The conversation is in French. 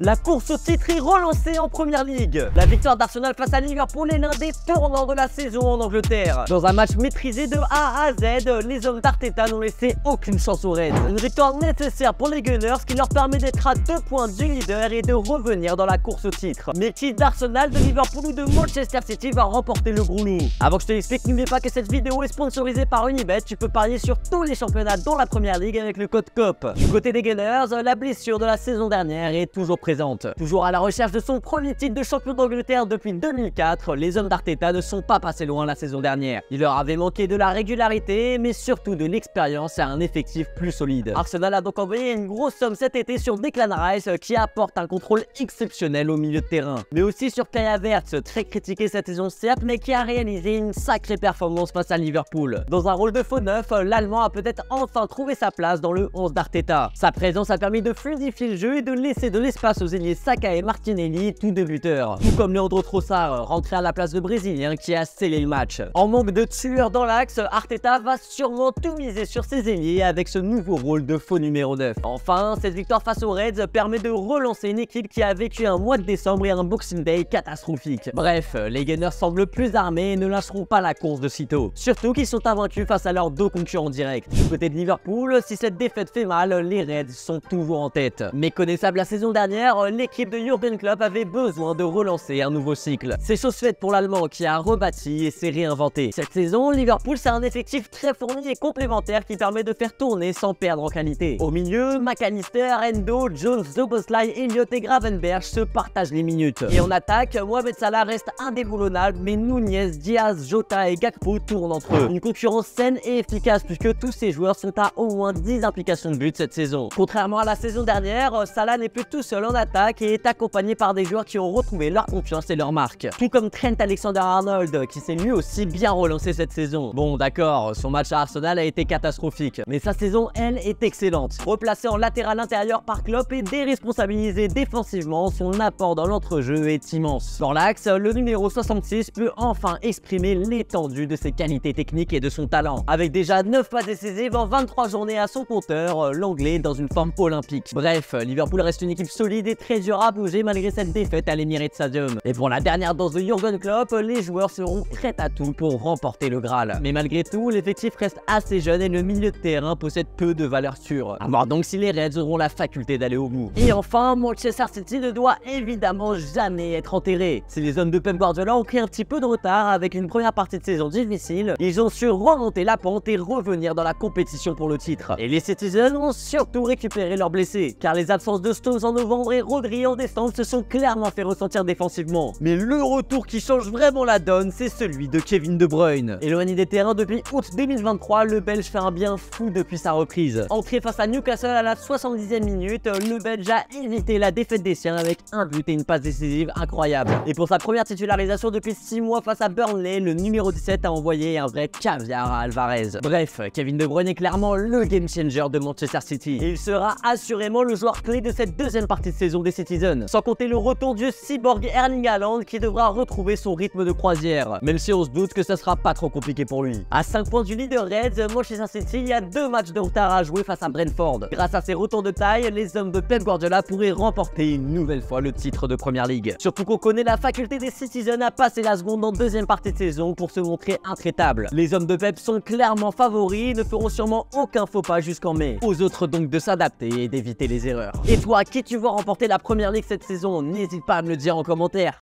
La course au titre est relancée en Première Ligue. La victoire d'Arsenal face à Liverpool est l'un des tournants de la saison en Angleterre. Dans un match maîtrisé de A à Z, les hommes d'Arteta n'ont laissé aucune chance aux Reds. Une victoire nécessaire pour les Gunners qui leur permet d'être à 2 points du leader et de revenir dans la course au titre. Mais qui d'Arsenal, de Liverpool ou de Manchester City va remporter le gros lot? Avant que je te l'explique, n'oublie pas que cette vidéo est sponsorisée par Unibet. Tu peux parier sur tous les championnats dont la Première Ligue avec le code COP. Du côté des Gunners, la blessure de la saison dernière est toujours présente. Toujours à la recherche de son premier titre de champion d'Angleterre depuis 2004, les hommes d'Arteta ne sont pas passés loin la saison dernière. Il leur avait manqué de la régularité, mais surtout de l'expérience et un effectif plus solide. Arsenal a donc envoyé une grosse somme cet été sur Declan Rice qui apporte un contrôle exceptionnel au milieu de terrain. Mais aussi sur Kai Havertz, très critiqué cette saison certes, mais qui a réalisé une sacrée performance face à Liverpool. Dans un rôle de faux neuf, l'Allemand a peut-être enfin trouvé sa place dans le 11 d'Arteta. Sa présence a permis de fluidifier le jeu et de laisser de l'espace aux ailiers Saka et Martinelli, tous deux buteurs. Tout comme Leandro Trossard, rentré à la place de Brésilien qui a scellé le match. En manque de tueurs dans l'axe, Arteta va sûrement tout miser sur ses ailiers avec ce nouveau rôle de faux numéro 9. Enfin, cette victoire face aux Reds permet de relancer une équipe qui a vécu un mois de décembre et un Boxing Day catastrophique. Bref, les Gunners semblent plus armés et ne lâcheront pas la course de sitôt. Surtout qu'ils sont invaincus face à leurs deux concurrents directs. Du côté de Liverpool, si cette défaite fait mal, les Reds sont toujours en tête. Méconnaissable la saison dernière, l'équipe de Jürgen Klopp avait besoin de relancer un nouveau cycle. C'est chose faite pour l'Allemand qui a rebâti et s'est réinventé. Cette saison, Liverpool c'est un effectif très fourni et complémentaire qui permet de faire tourner sans perdre en qualité. Au milieu, McAllister, Endo, Jones, Szoboszlai, Elliott et Gravenberch se partagent les minutes. Et en attaque, Mohamed Salah reste indéboulonnable, mais Nunez, Diaz, Jota et Gakpo tournent entre eux. Une concurrence saine et efficace puisque tous ces joueurs sont à au moins 10 implications de but cette saison. Contrairement à la saison dernière, Salah n'est plus tout seul en attaque et est accompagné par des joueurs qui ont retrouvé leur confiance et leur marque. Tout comme Trent Alexander-Arnold qui s'est lui aussi bien relancé cette saison. Bon d'accord, son match à Arsenal a été catastrophique, mais sa saison elle est excellente. Replacé en latéral intérieur par Klopp et déresponsabilisé défensivement, son apport dans l'entrejeu est immense. Dans l'axe, le numéro 66 peut enfin exprimer l'étendue de ses qualités techniques et de son talent. Avec déjà 9 passes décisives en 23 journées à son compteur, l'anglais dans une forme olympique. Bref, Liverpool reste une équipe solide et très dure à bouger malgré cette défaite à l'Emirates Stadium. Et pour la dernière dose de Jürgen Klopp, les joueurs seront prêts à tout pour remporter le Graal. Mais malgré tout, l'effectif reste assez jeune et le milieu de terrain possède peu de valeur sûre. À voir donc si les Reds auront la faculté d'aller au bout. Et enfin, Manchester City ne doit évidemment jamais être enterré. Si les hommes de Pep Guardiola ont pris un petit peu de retard avec une première partie de saison difficile, ils ont su remonter la pente et revenir dans la compétition pour le titre. Et les Citizens ont surtout récupéré leurs blessés, car les absences de Stones en novembre et Rodri en décembre se sont clairement fait ressentir défensivement. Mais le retour qui change vraiment la donne, c'est celui de Kevin De Bruyne. Éloigné des terrains depuis août 2023, le Belge fait un bien fou depuis sa reprise. Entré face à Newcastle à la 70e minute, le Belge a évité la défaite des siens avec un but et une passe décisive incroyable. Et pour sa première titularisation depuis 6 mois face à Burnley, le numéro 17 a envoyé un vrai caviar à Alvarez. Bref, Kevin De Bruyne est clairement le game changer de Manchester City. Et il sera assurément le joueur clé de cette deuxième partie de saison des Citizens. Sans compter le retour du cyborg Erling Haaland qui devra retrouver son rythme de croisière. Même si on se doute que ça sera pas trop compliqué pour lui. À 5 points du leader Reds, Manchester City il y a 2 matchs de retard à jouer face à Brentford. Grâce à ses retours de taille, les hommes de Pep Guardiola pourraient remporter une nouvelle fois le titre de Première Ligue. Surtout qu'on connaît la faculté des Citizens à passer la seconde en deuxième partie de saison pour se montrer intraitables. Les hommes de Pep sont clairement favoris et ne feront sûrement aucun faux pas jusqu'en mai. Aux autres donc de s'adapter et d'éviter les erreurs. Et toi, qui tu vois remporter la Première Ligue cette saison? N'hésite pas à me le dire en commentaire.